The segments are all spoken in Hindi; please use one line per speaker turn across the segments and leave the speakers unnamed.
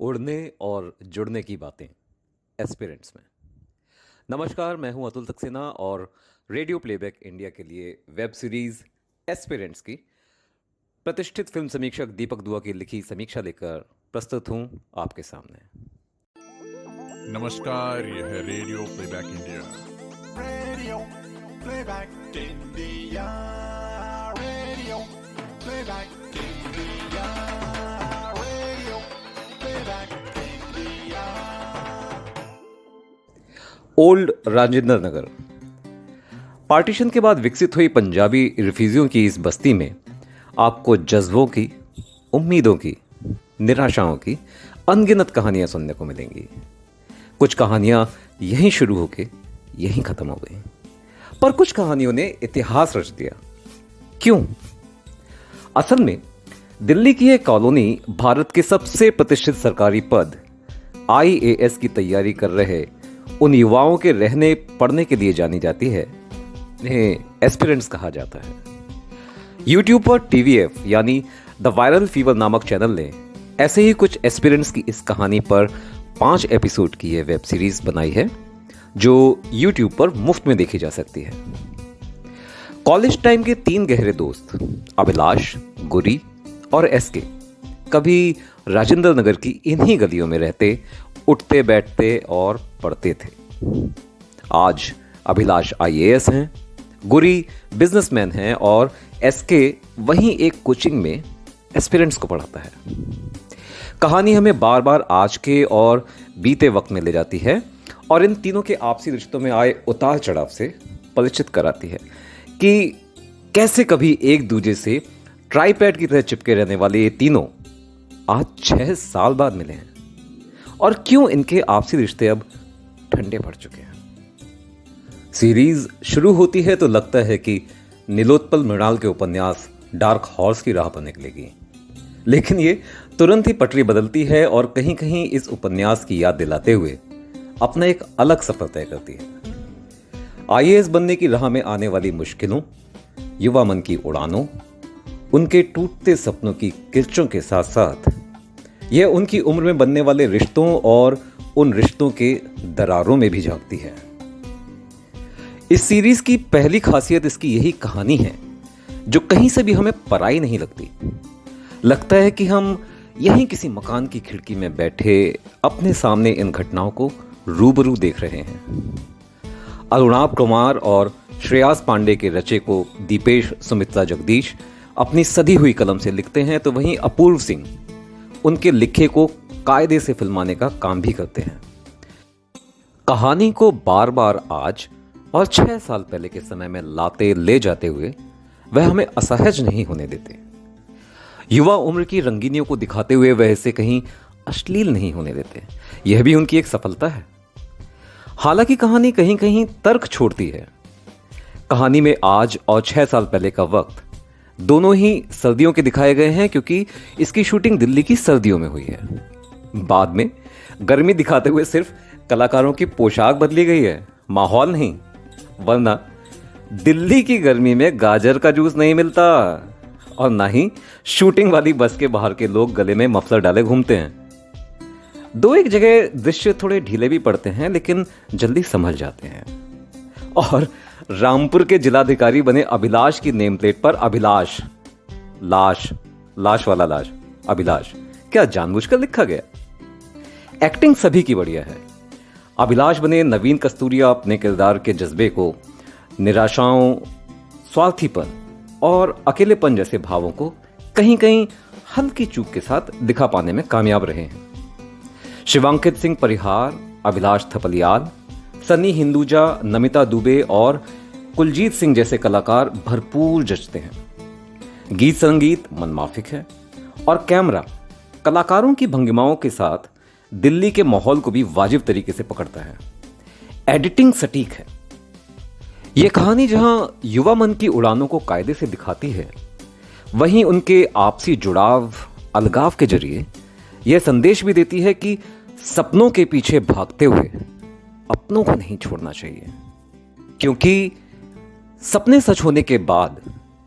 उड़ने और जुड़ने की बातें एस्पिरेंट्स में। नमस्कार, मैं हूं अतुल सक्सेना और रेडियो प्लेबैक इंडिया के लिए वेब सीरीज एस्पिरेंट्स की प्रतिष्ठित फिल्म समीक्षक दीपक दुआ की लिखी समीक्षा लेकर प्रस्तुत हूं आपके सामने।
नमस्कार, यह है radio playback India.
Radio playback India, radio playback India, radio playback India.
Old Rajendra Nagar. Partition के बाद विकसित हुई पंजाबी रिफ्यूजियों की इस बस्ती में आपको जज्बों की, उम्मीदों की, निराशाओं की अनगिनत कहानियां सुनने को मिलेंगी। कुछ कहानियां यहीं शुरू होके यहीं खत्म हो गई, पर कुछ कहानियों ने इतिहास रच दिया। क्यों? असल में दिल्ली की एक कॉलोनी भारत के सबसे प्रतिष्ठित सरकारी पद आईएएस की तैयारी कर रहे उन युवाओं के रहने पढ़ने के लिए जानी जाती है, इन्हें एस्पिरेंट्स कहा जाता है। यूट्यूब पर टीवीएफ यानी द वायरल फीवर नामक चैनल ने ऐसे ही कुछ एस्पिरेंट्स की इस कहानी पर 5 एपिसोड की यह वेब सीरीज बनाई है, जो यूट्यूब पर मुफ्त में देखी जा सकती है। कॉलेज टाइम के 3 गहरे दोस्त अभिलाष, गुरी और एसके कभी राजेंद्र नगर की इन्हीं गलियों में रहते, उठते बैठते और पढ़ते थे। आज अभिलाष आईएएस हैं, गुरी बिजनेसमैन हैं और एसके वहीं एक कोचिंग में एस्पिरेंट्स को पढ़ाता है। कहानी हमें बार बार आज के और बीते वक्त में ले जाती है और इन तीनों के आपसी रिश्तों में आए उतार चढ़ाव से परिचित कराती है कि कैसे कभी एक दूसरे से ट्राइपैड की तरह चिपके रहने वाले ये तीनों आज 6 साल बाद मिले हैं और क्यों इनके आपसी रिश्ते अब ठंडे पड़ चुके हैं। सीरीज शुरू होती है तो लगता है कि नीलोत्पल मृणाल के उपन्यास डार्क हॉर्स की राह पर निकलेगी, लेकिन ये तुरंत ही पटरी बदलती है और कहीं कहीं इस उपन्यास की याद दिलाते हुए अपना एक अलग सफर तय करती है। आईएएस बनने की राह में आने वाली मुश्किलों, युवा मन की उड़ानों, उनके टूटते सपनों की किरचों के साथ साथ यह उनकी उम्र में बनने वाले रिश्तों और उन रिश्तों के दरारों में भी झांकती है। इस सीरीज की पहली खासियत इसकी यही कहानी है, जो कहीं से भी हमें पराई नहीं लगती। लगता है कि हम यहीं किसी मकान की खिड़की में बैठे अपने सामने इन घटनाओं को रूबरू देख रहे हैं। अरुणाभ कुमार और श्रेयास पांडे के रचे को दीपेश सुमित्रा जगदीश अपनी सधी हुई कलम से लिखते हैं, तो वहीं अपूर्व सिंह उनके लिखे को कायदे से फिल्माने का काम भी करते हैं। कहानी को बार बार आज और 6 साल पहले के समय में लाते ले जाते हुए वह हमें असहज नहीं होने देते। युवा उम्र की रंगीनियों को दिखाते हुए वह इसे कहीं अश्लील नहीं होने देते। यह भी उनकी एक सफलता है। हालांकि कहानी कहीं कहीं तर्क छोड़ती है। कहानी में आज और 6 साल पहले का वक्त दोनों ही सर्दियों के दिखाए गए हैं, क्योंकि इसकी शूटिंग दिल्ली की सर्दियों में हुई है। बाद में गर्मी दिखाते हुए सिर्फ कलाकारों की पोशाक बदली गई है, माहौल नहीं। वरना दिल्ली की गर्मी में गाजर का जूस नहीं मिलता और ना ही शूटिंग वाली बस के बाहर के लोग गले में मफलर डाले घूमते हैं। दो एक जगह दृश्य थोड़े ढीले भी पड़ते हैं, लेकिन जल्दी समझ जाते हैं। और रामपुर के जिलाधिकारी बने अभिलाष की नेम प्लेट पर अभिलाष, लाश वाला लाश, अभिलाष क्या जानबूझकर लिखा गया? एक्टिंग सभी की बढ़िया है। अभिलाष बने नवीन कस्तूरिया अपने किरदार के जज्बे को, निराशाओं, स्वार्थीपन और अकेलेपन जैसे भावों को कहीं कहीं हल्की चूक के साथ दिखा पाने में कामयाब रहे हैं। शिवांकित सिंह परिहार, अभिलाष थपलियाल, सनी हिंदुजा, नमिता दुबे और कुलजीत सिंह जैसे कलाकार भरपूर जचते हैं। गीत संगीत मनमाफिक है और कैमरा कलाकारों की भंगिमाओं के साथ दिल्ली के माहौल को भी वाजिब तरीके से पकड़ता है। एडिटिंग सटीक है। यह कहानी जहां युवा मन की उड़ानों को कायदे से दिखाती है, वहीं उनके आपसी जुड़ाव, अलगाव के जरिए यह संदेश भी देती है कि सपनों के पीछे भागते हुए अपनों को नहीं छोड़ना चाहिए, क्योंकि सपने सच होने के बाद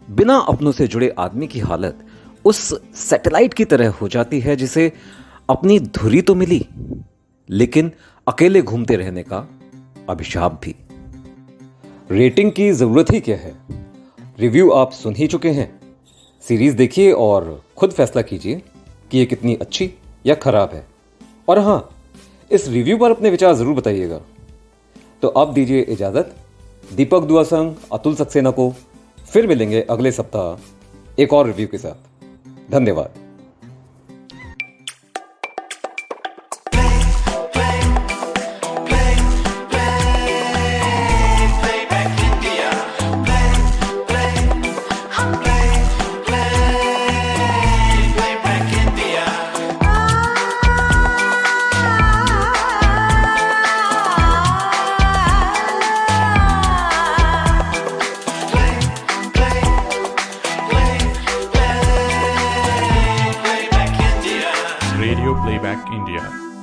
बिना अपनों से जुड़े आदमी की हालत उस सैटेलाइट की तरह हो जाती है जिसे अपनी धुरी तो मिली, लेकिन अकेले घूमते रहने का अभिशाप भी। रेटिंग की जरूरत ही क्या है, रिव्यू आप सुन ही चुके हैं। सीरीज देखिए और खुद फैसला कीजिए कि ये कितनी अच्छी या खराब है। और हाँ, इस रिव्यू पर अपने विचार जरूर बताइएगा। तो अब दीजिए इजाजत दीपक दुआ संग अतुल सक्सेना को। फिर मिलेंगे अगले सप्ताह एक और रिव्यू के साथ। धन्यवाद।
Radio Playback India.